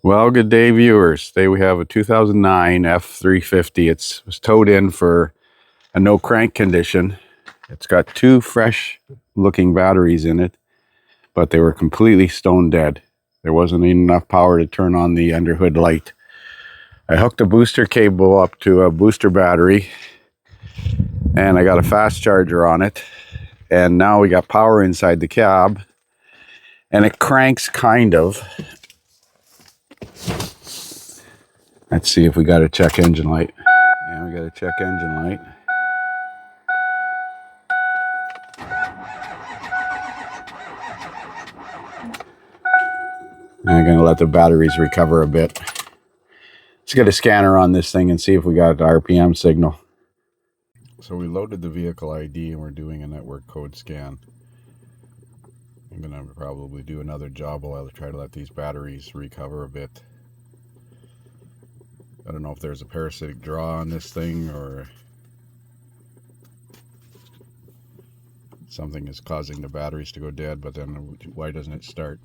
Well, good day, viewers. Today we have a 2009 F350. It was towed in for a no crank condition. It's got two fresh looking batteries in it, but they were completely stone dead. There wasn't enough power to turn on the underhood light. I hooked a booster cable up to a booster battery and I got a fast charger on it. And now we got power inside the cab and it cranks kind of. Let's see if we got a check engine light. Yeah, we got a check engine light. I'm going to let the batteries recover a bit. Let's get a scanner on this thing and see if we got the RPM signal. So we loaded the vehicle ID and we're doing a network code scan. I'm going to probably do another job while I try to let these batteries recover a bit. I don't know if there's a parasitic draw on this thing or something is causing the batteries to go dead, but then why doesn't it start?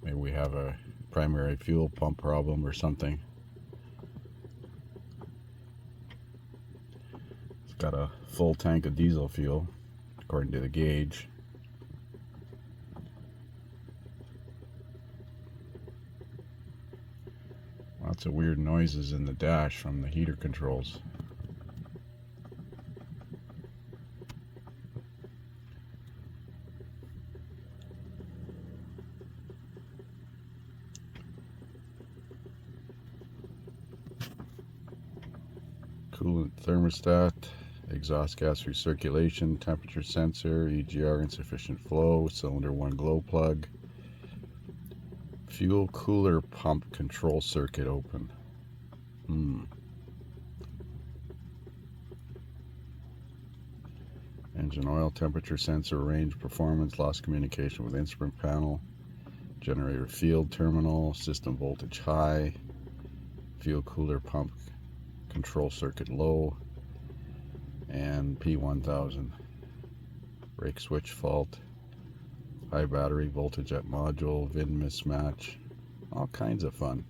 Maybe we have a primary fuel pump problem or something. It's got a full tank of diesel fuel according to the gauge. Lots of weird noises in the dash from the heater controls. Coolant thermostat, exhaust gas recirculation, temperature sensor, EGR insufficient flow, cylinder 1 glow plug, fuel cooler pump control circuit open. Engine oil temperature sensor, range performance, lost communication with instrument panel, generator field terminal, system voltage high, fuel cooler pump control circuit low, and P1000. Brake switch fault, high battery voltage at module, VIN mismatch, all kinds of fun.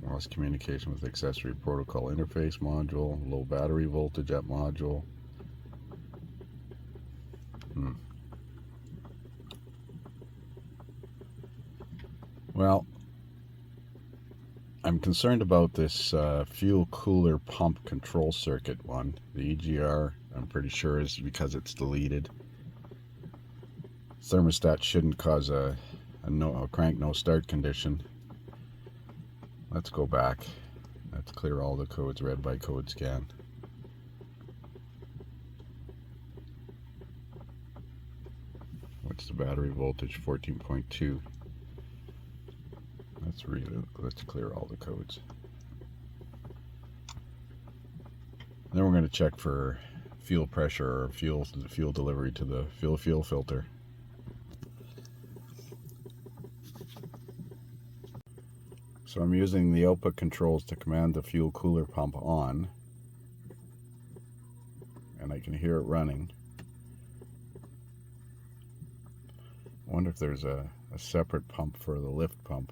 Lost communication with accessory protocol interface module, low battery voltage at module. Well, I'm concerned about this fuel cooler pump control circuit one. The EGR, I'm pretty sure, is because it's deleted. Thermostat shouldn't cause a crank no start condition. Let's go back. Let's clear all the codes, read by code scan. What's the battery voltage? 14.2. Let's clear all the codes. Then we're going to check for fuel pressure or fuel delivery to the fuel filter. So I'm using the output controls to command the fuel cooler pump on, and I can hear it running. I wonder if there's a separate pump for the lift pump.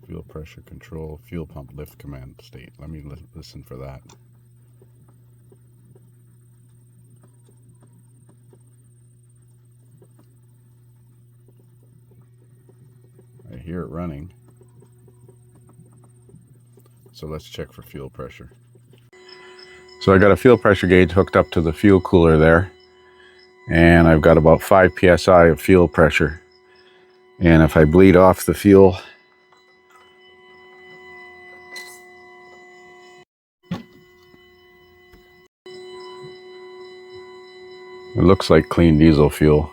Fuel pressure control, fuel pump lift command state. Let me listen for that. I hear it running. So let's check for fuel pressure. So I got a fuel pressure gauge hooked up to the fuel cooler there, and I've got about 5 psi of fuel pressure. And if I bleed off the fuel, it looks like clean diesel fuel.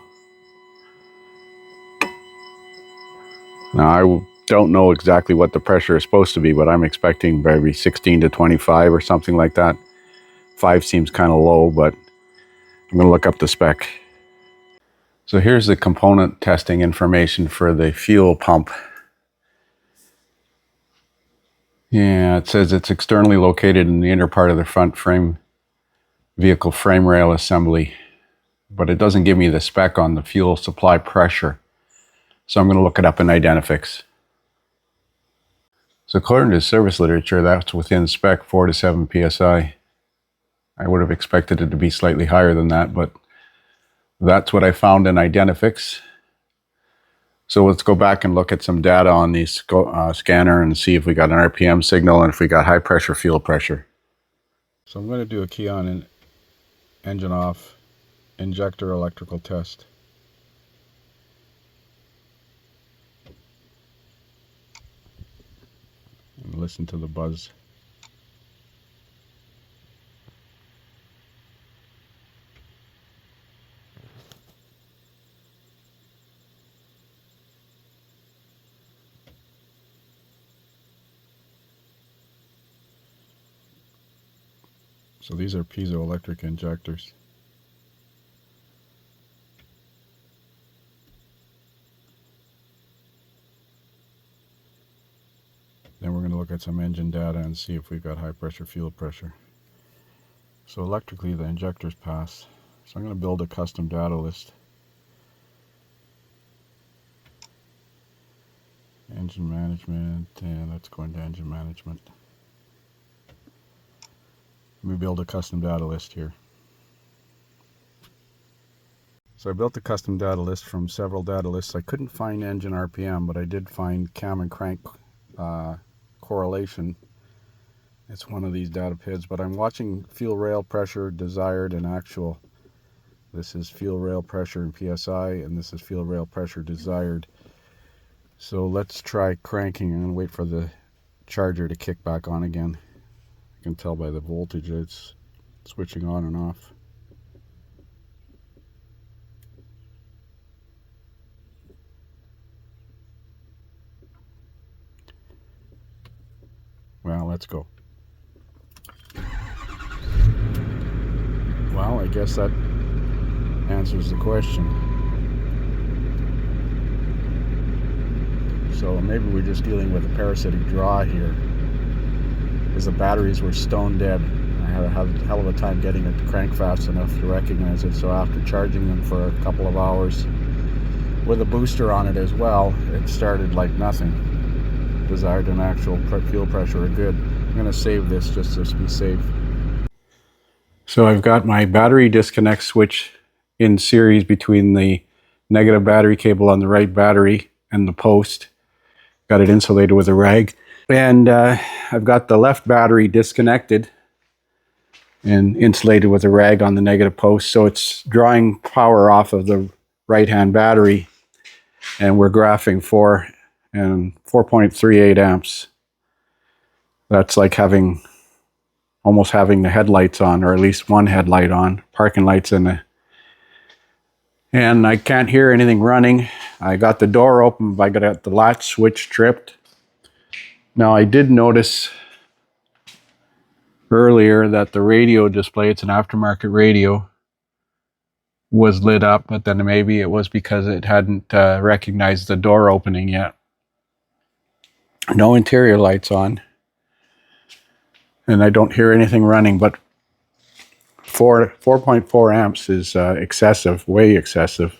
Now I don't know exactly what the pressure is supposed to be, but I'm expecting maybe 16 to 25 or something like that. 5 seems kind of low, but I'm going to look up the spec. So here's the component testing information for the fuel pump. Yeah, it says it's externally located in the inner part of the front frame vehicle frame rail assembly. but it doesn't give me the spec on the fuel supply pressure. So I'm going to look it up in Identifix. So according to service literature, that's within spec 4 to 7 psi. I would have expected it to be slightly higher than that, but that's what I found in Identifix. So let's go back and look at some data on the scanner and see if we got an RPM signal and if we got high pressure fuel pressure. So I'm going to do a key on and engine off injector electrical test. And listen to the buzz. So these are piezoelectric injectors. Then we're going to look at some engine data and see if we've got high pressure fuel pressure. So electrically the injectors pass. So I'm going to build a custom data list. Engine management, and let's go into engine management. Let me build a custom data list here. So I built a custom data list from several data lists. I couldn't find engine RPM, but I did find cam and crank correlation. It's one of these data PIDs, but I'm watching fuel rail pressure desired and actual. This is fuel rail pressure in PSI, and this is fuel rail pressure desired. So let's try cranking. I'm going to wait for the charger to kick back on again. I can tell by the voltage it's switching on and off. Well, let's go. Well, I guess that answers the question. So maybe we're just dealing with a parasitic draw here, because the batteries were stone dead. I had a hell of a time getting it to crank fast enough to recognize it. So after charging them for a couple of hours with a booster on it as well, it started like nothing. Desired and actual fuel pressure are good. I'm going to save this just to be safe. So I've got my battery disconnect switch in series between the negative battery cable on the right battery and the post. Got it insulated with a rag. And I've got the left battery disconnected and insulated with a rag on the negative post. So it's drawing power off of the right-hand battery. And we're graphing 4.38 amps. That's like almost having the headlights on, or at least one headlight on, parking lights in the. And I can't hear anything running. I got the door open, I got the latch switch tripped. Now I did notice earlier that the radio display, it's an aftermarket radio, was lit up, but then maybe it was because it hadn't recognized the door opening yet. No interior lights on. And I don't hear anything running, but 4.4 amps is excessive, way excessive.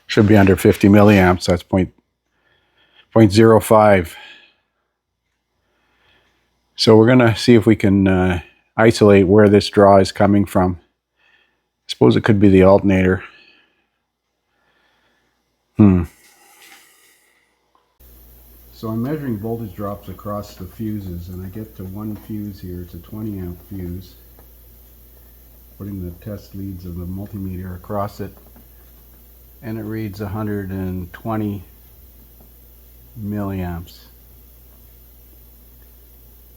Should be under 50 milliamps, that's 0.05. So we're gonna see if we can isolate where this draw is coming from. I suppose it could be the alternator. So I'm measuring voltage drops across the fuses, and I get to one fuse here. It's a 20 amp fuse. Putting the test leads of the multimeter across it, and it reads 120 milliamps.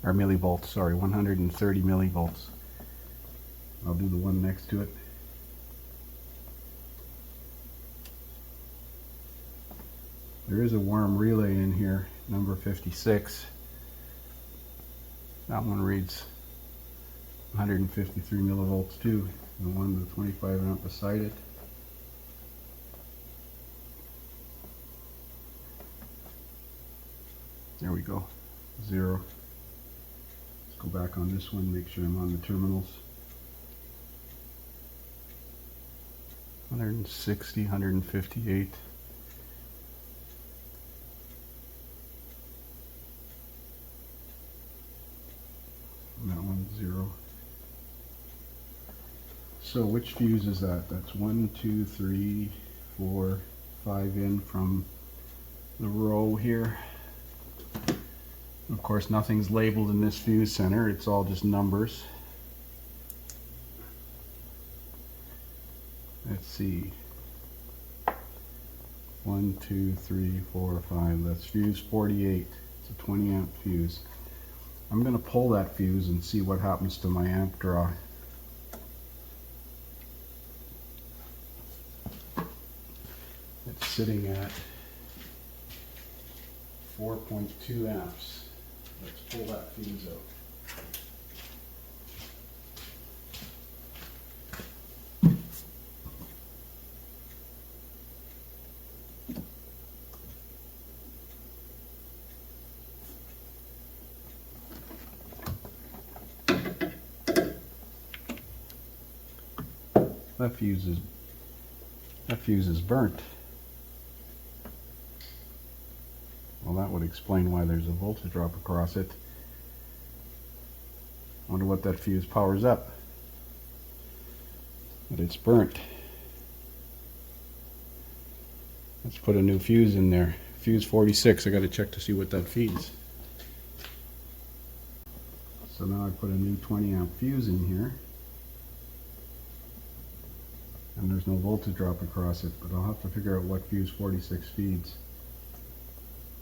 Or millivolts, sorry, 130 millivolts. I'll do the one next to it. There is a warm relay in here, number 56. That one reads 153 millivolts too. The one with 25 amp beside it. There we go, 0. Let's go back on this one, make sure I'm on the terminals. 160, 158. And that one's 0. So which fuse is that? That's 1, 2, 3, 4, 5 in from the row here. Of course, nothing's labeled in this fuse center. It's all just numbers. Let's see. 1, 2, 3, 4, 5. That's fuse 48. It's a 20 amp fuse. I'm going to pull that fuse and see what happens to my amp draw. It's sitting at 4.2 amps. Let's pull that fuse out. That fuse is burnt. Well, that would explain why there's a voltage drop across it. I wonder what that fuse powers up. But it's burnt. Let's put a new fuse in there. Fuse 46. I got to check to see what that feeds. So now I put a new 20 amp fuse in here. And there's no voltage drop across it, but I'll have to figure out what fuse 46 feeds.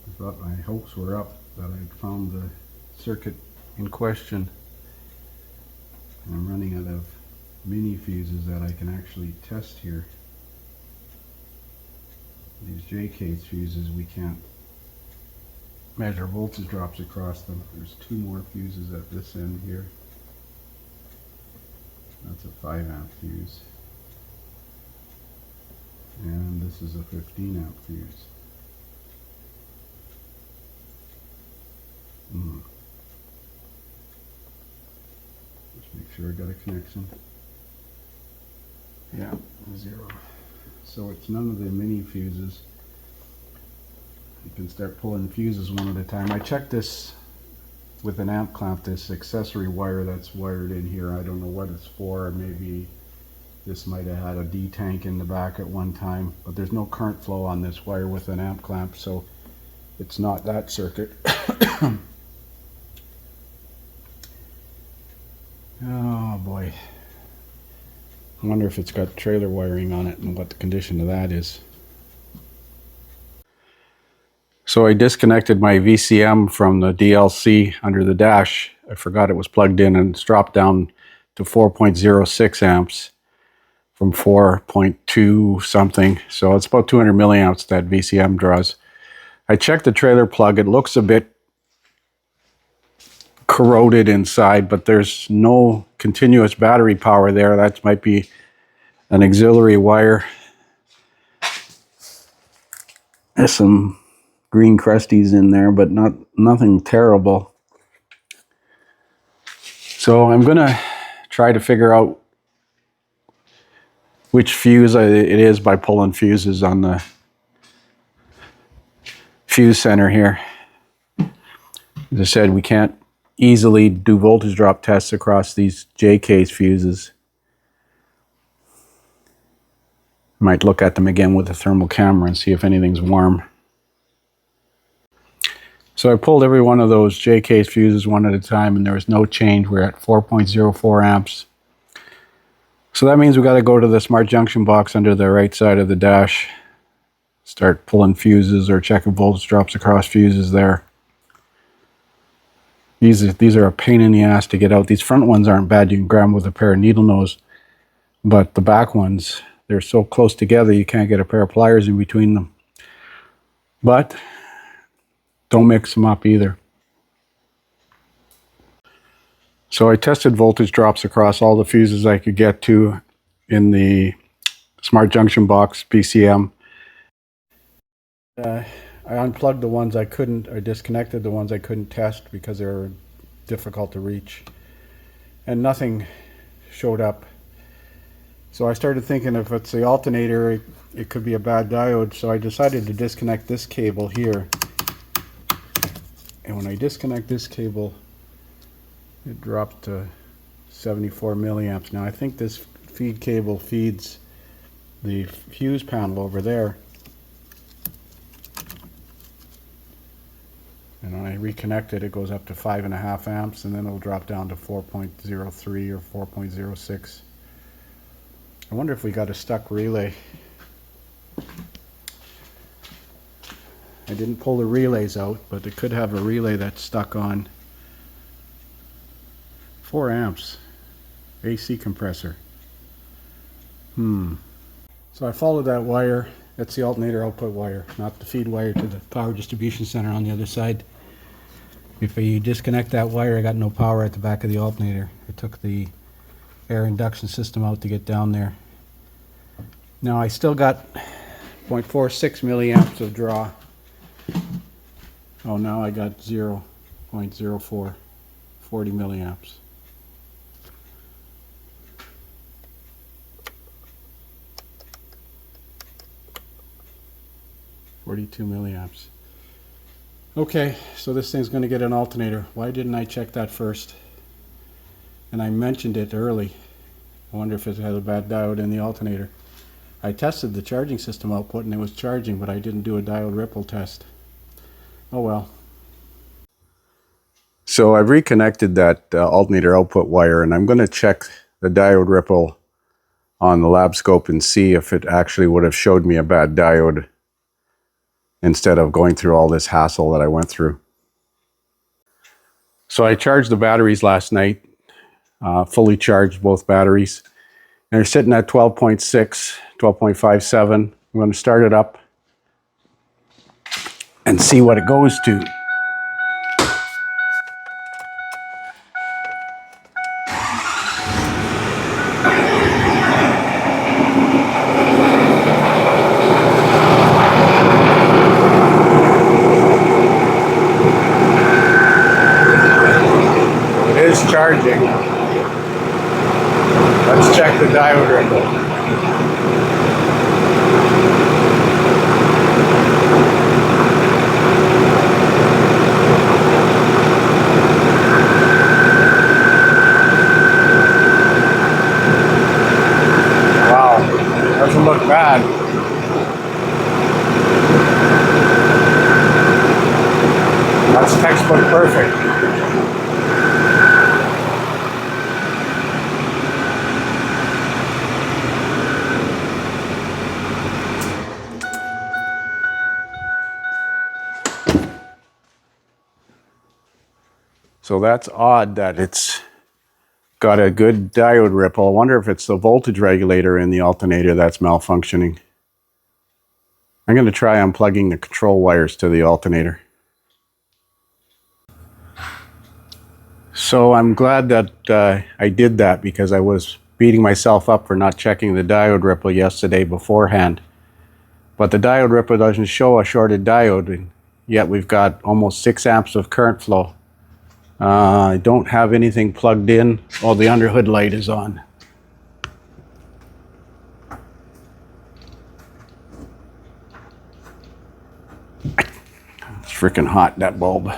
I thought my hopes were up that I'd found the circuit in question. And I'm running out of mini fuses that I can actually test here. These JK fuses, we can't measure voltage drops across them. There's 2 more fuses at this end here. That's a 5 amp fuse. And this is a 15 amp fuse. Just make sure I got a connection. Yeah, 0. So it's none of the mini fuses. You can start pulling fuses one at a time. I checked this with an amp clamp, this accessory wire that's wired in here. I don't know what it's for. Maybe this might have had a D tank in the back at one time, but there's no current flow on this wire with an amp clamp, so it's not that circuit. Oh boy. I wonder if it's got trailer wiring on it and what the condition of that is. So I disconnected my VCM from the DLC under the dash. I forgot it was plugged in, and it's dropped down to 4.06 amps from 4.2 something. So it's about 200 milliamps that VCM draws. I checked the trailer plug. It looks a bit corroded inside, but there's no continuous battery power there. That might be an auxiliary wire. There's some green crusties in there, but nothing terrible. So I'm gonna try to figure out which fuse it is by pulling fuses on the fuse center here. As I said, we can't easily do voltage drop tests across these JK fuses. Might look at them again with a thermal camera and see if anything's warm. So I pulled every one of those JK fuses one at a time, and there was no change. We're at 4.04 amps. So that means we got to go to the smart junction box under the right side of the dash, start pulling fuses or checking voltage drops across fuses there. These are a pain in the ass to get out. These front ones aren't bad. You can grab them with a pair of needle nose. But the back ones, they're so close together you can't get a pair of pliers in between them. But don't mix them up either. So I tested voltage drops across all the fuses I could get to in the smart junction box BCM. I unplugged the ones I couldn't, or disconnected the ones I couldn't test because they were difficult to reach. And nothing showed up. So I started thinking if it's the alternator, it could be a bad diode. So I decided to disconnect this cable here. And when I disconnect this cable, it dropped to 74 milliamps. Now I think this feed cable feeds the fuse panel over there. And when I reconnect it, it goes up to 5.5 amps, and then it'll drop down to 4.03 or 4.06. I wonder if we got a stuck relay. I didn't pull the relays out, but it could have a relay that's stuck on 4 amps AC compressor. So I followed that wire. That's the alternator output wire, not the feed wire to the power distribution center on the other side. If you disconnect that wire, I got no power at the back of the alternator. I took the air induction system out to get down there. Now I still got 0.46 milliamps of draw. Oh, now I got 0.04, 40 milliamps. .42 milliamps. Okay, so this thing's going to get an alternator. Why didn't I check that first? And I mentioned it early. I wonder if it had a bad diode in the alternator. I tested the charging system output and it was charging, but I didn't do a diode ripple test. Oh well. So I've reconnected that alternator output wire, and I'm going to check the diode ripple on the lab scope and see if it actually would have showed me a bad diode instead of going through all this hassle that I went through. So I charged the batteries last night, fully charged both batteries. And they're sitting at 12.6, 12.57. I'm going to start it up and see what it goes to. It is charging. Let's check the diode ripple. Doesn't look bad. That's textbook perfect. So that's odd that it's got a good diode ripple. I wonder if it's the voltage regulator in the alternator that's malfunctioning. I'm going to try unplugging the control wires to the alternator. So I'm glad that I did that, because I was beating myself up for not checking the diode ripple yesterday beforehand. But the diode ripple doesn't show a shorted diode, and yet we've got almost 6 amps of current flow. I don't have anything plugged in. Oh, the underhood light is on. It's freaking hot, that bulb.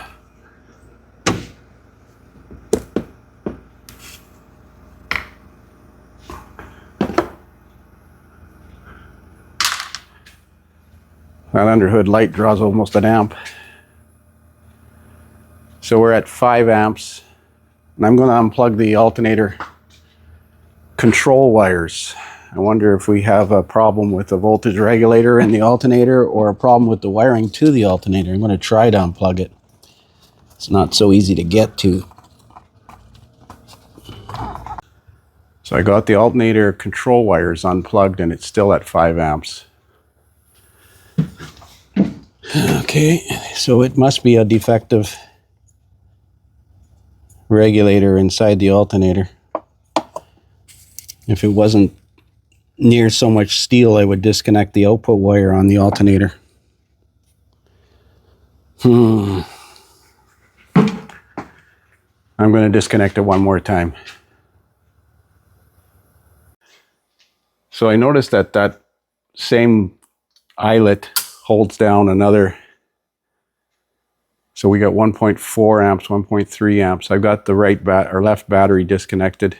That underhood light draws almost an amp. So we're at 5 amps. And I'm going to unplug the alternator control wires. I wonder if we have a problem with the voltage regulator in the alternator, or a problem with the wiring to the alternator. I'm going to try to unplug it. It's not so easy to get to. So I got the alternator control wires unplugged, and it's still at 5 amps. Okay, so it must be a defective regulator inside the alternator. If it wasn't near so much steel, I would disconnect the output wire on the alternator. I'm going to disconnect it one more time. So I noticed that that same eyelet holds down another. So we got 1.4 amps, 1.3 amps. I've got the left battery disconnected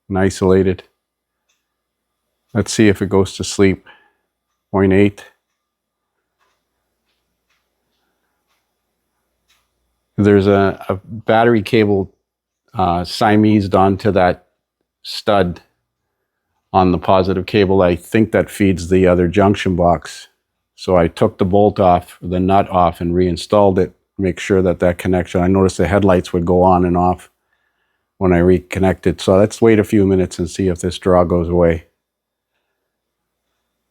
and isolated. Let's see if it goes to sleep. 0.8. There's a battery cable Siamesed onto that stud on the positive cable. I think that feeds the other junction box. So I took the bolt off, the nut off, and reinstalled it. Make sure that that connection, I noticed the headlights would go on and off when I reconnected. So let's wait a few minutes and see if this draw goes away.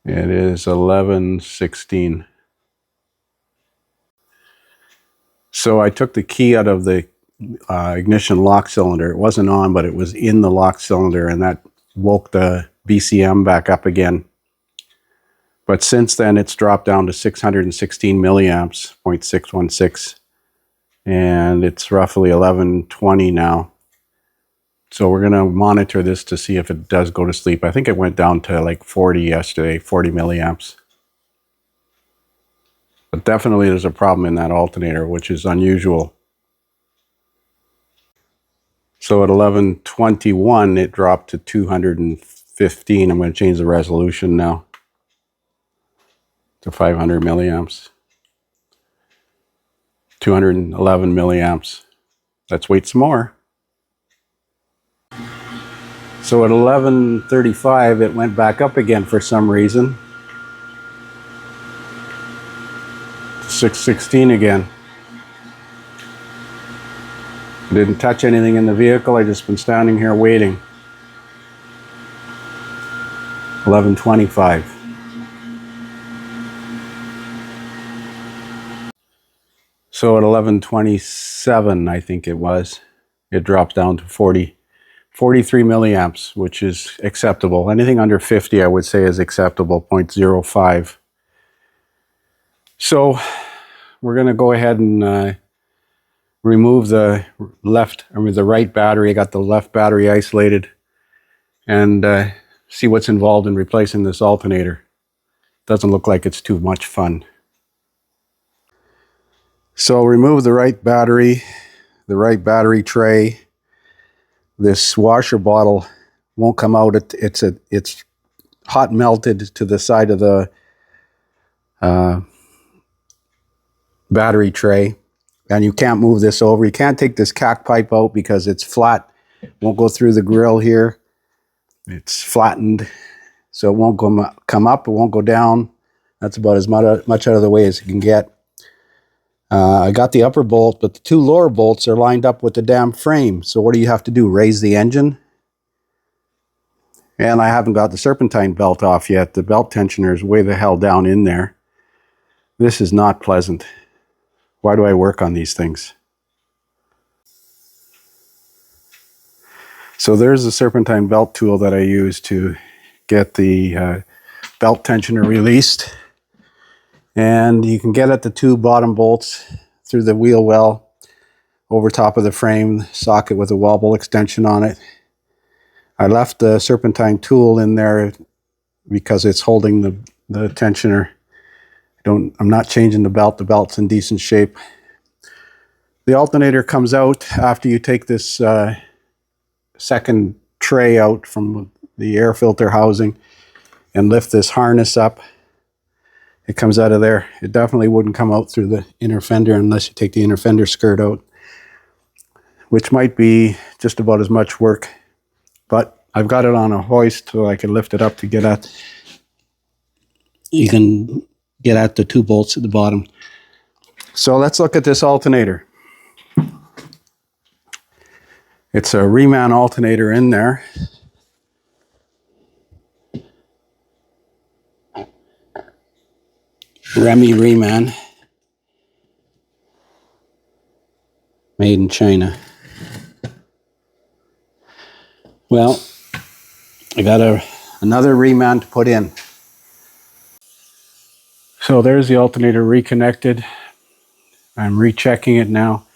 It is 11:16. So I took the key out of the ignition lock cylinder. It wasn't on, but it was in the lock cylinder, and that woke the BCM back up again. But since then, it's dropped down to 616 milliamps, 0.616, and it's roughly 11:20 now. So we're going to monitor this to see if it does go to sleep. I think it went down to like 40 yesterday, 40 milliamps. But definitely there's a problem in that alternator, which is unusual. So at 11:21, it dropped to 215. I'm going to change the resolution now to 500 milliamps. 211 milliamps. Let's wait some more. So at 11:35, it went back up again for some reason. 616 again. Didn't touch anything in the vehicle. I just been standing here waiting. 11:25. So at 11:27, I think it was, it dropped down to 43 milliamps, which is acceptable. Anything under 50, I would say, is acceptable, 0.05. So we're going to go ahead and remove the right battery. I got the left battery isolated, and see what's involved in replacing this alternator. Doesn't look like it's too much fun. So remove the right battery tray. This washer bottle won't come out. It's hot melted to the side of the battery tray, and you can't move this over. You can't take this cack pipe out because it's flat. Won't go through the grill here. It's flattened, so it won't come up. It won't go down. That's about as much out of the way as you can get. I got the upper bolt, but the two lower bolts are lined up with the damn frame. So what do you have to do? Raise the engine? And I haven't got the serpentine belt off yet. The belt tensioner is way the hell down in there. This is not pleasant. Why do I work on these things? So there's the serpentine belt tool that I use to get the belt tensioner released. And you can get at the two bottom bolts through the wheel well over top of the frame socket with a wobble extension on it. I left the serpentine tool in there because it's holding the tensioner. I'm not changing the belt. The belt's in decent shape. The alternator comes out after you take this second tray out from the air filter housing and lift this harness up. It comes out of there. It definitely wouldn't come out through the inner fender unless you take the inner fender skirt out, which might be just about as much work. But I've got it on a hoist so I can lift it up to get at. You can get at the two bolts at the bottom. So let's look at this alternator. It's a Reman alternator in there. Remy Reman, made in China. Well, I got another Reman to put in. So there's the alternator reconnected. I'm rechecking it now.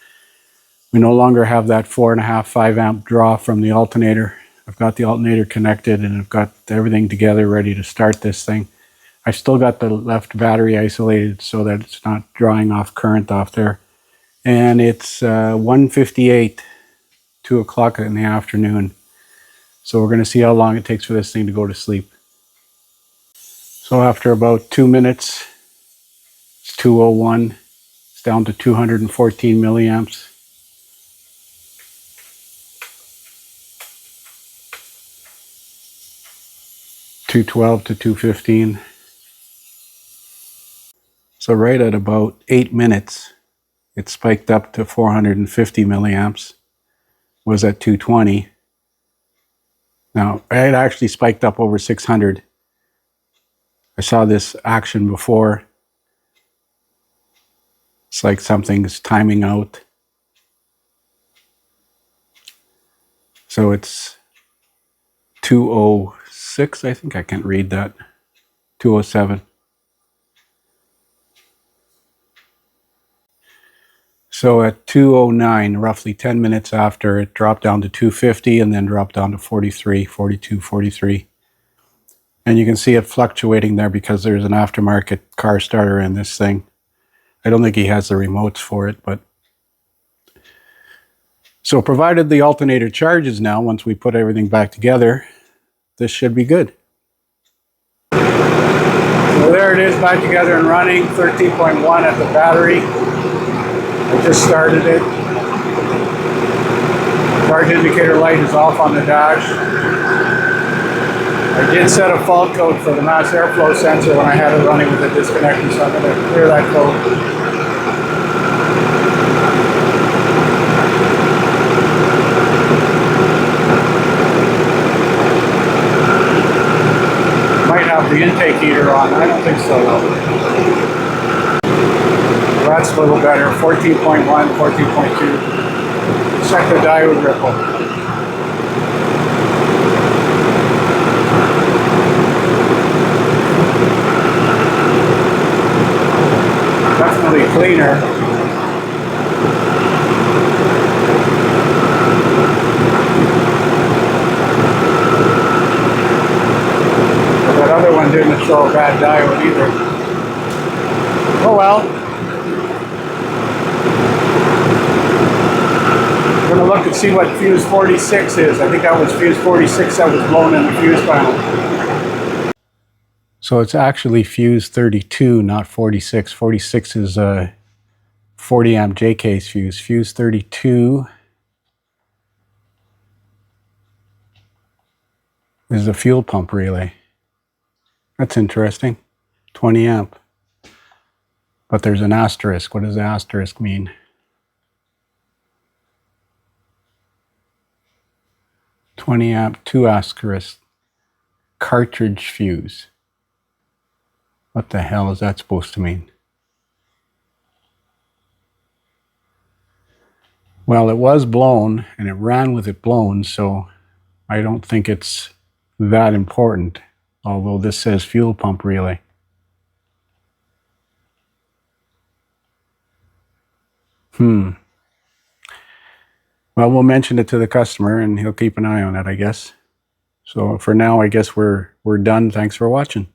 We no longer have that 4.5, 5 amp draw from the alternator. I've got the alternator connected and I've got everything together ready to start this thing. I've still got the left battery isolated so that it's not drawing off current off there. And it's 1:58, 2 o'clock in the afternoon. So we're going to see how long it takes for this thing to go to sleep. So after about 2 minutes, it's 2:01. It's down to 214 milliamps. $212 to $215. So right at about 8 minutes, it spiked up to 450 milliamps. Was at 220. Now, it actually spiked up over 600. I saw this action before. It's like something's timing out. So it's 206, I think. I can't read that. 207. So at 2:09, roughly 10 minutes after, it dropped down to 250 and then dropped down to 43, 42, 43. And you can see it fluctuating there because there's an aftermarket car starter in this thing. I don't think he has the remotes for it, but... So provided the alternator charges now, once we put everything back together, this should be good. So there it is, back together and running, 13.1 at the battery. I just started it. Charge indicator light is off on the dash. I did set a fault code for the mass airflow sensor when I had it running with it disconnected, so I'm going to clear that code. Might have the intake heater on. I don't think so though. That's a little better, 14.1, 14.2. Check the diode ripple. Definitely cleaner. But that other one didn't show a bad diode either. Oh well. I'm going to look and see what fuse 46 is. I think that was fuse 46 that was blown in the fuse panel. So it's actually fuse 32, not 46. 46 is a 40 amp J case fuse. Fuse 32 is a fuel pump relay. That's interesting. 20 amp. But there's an asterisk. What does the asterisk mean? 20 amp, 2 asterisk, cartridge fuse. What the hell is that supposed to mean? Well, it was blown and it ran with it blown, so I don't think it's that important, although this says fuel pump relay. Well, we'll mention it to the customer and he'll keep an eye on it, I guess. So for now, I guess we're done. Thanks for watching.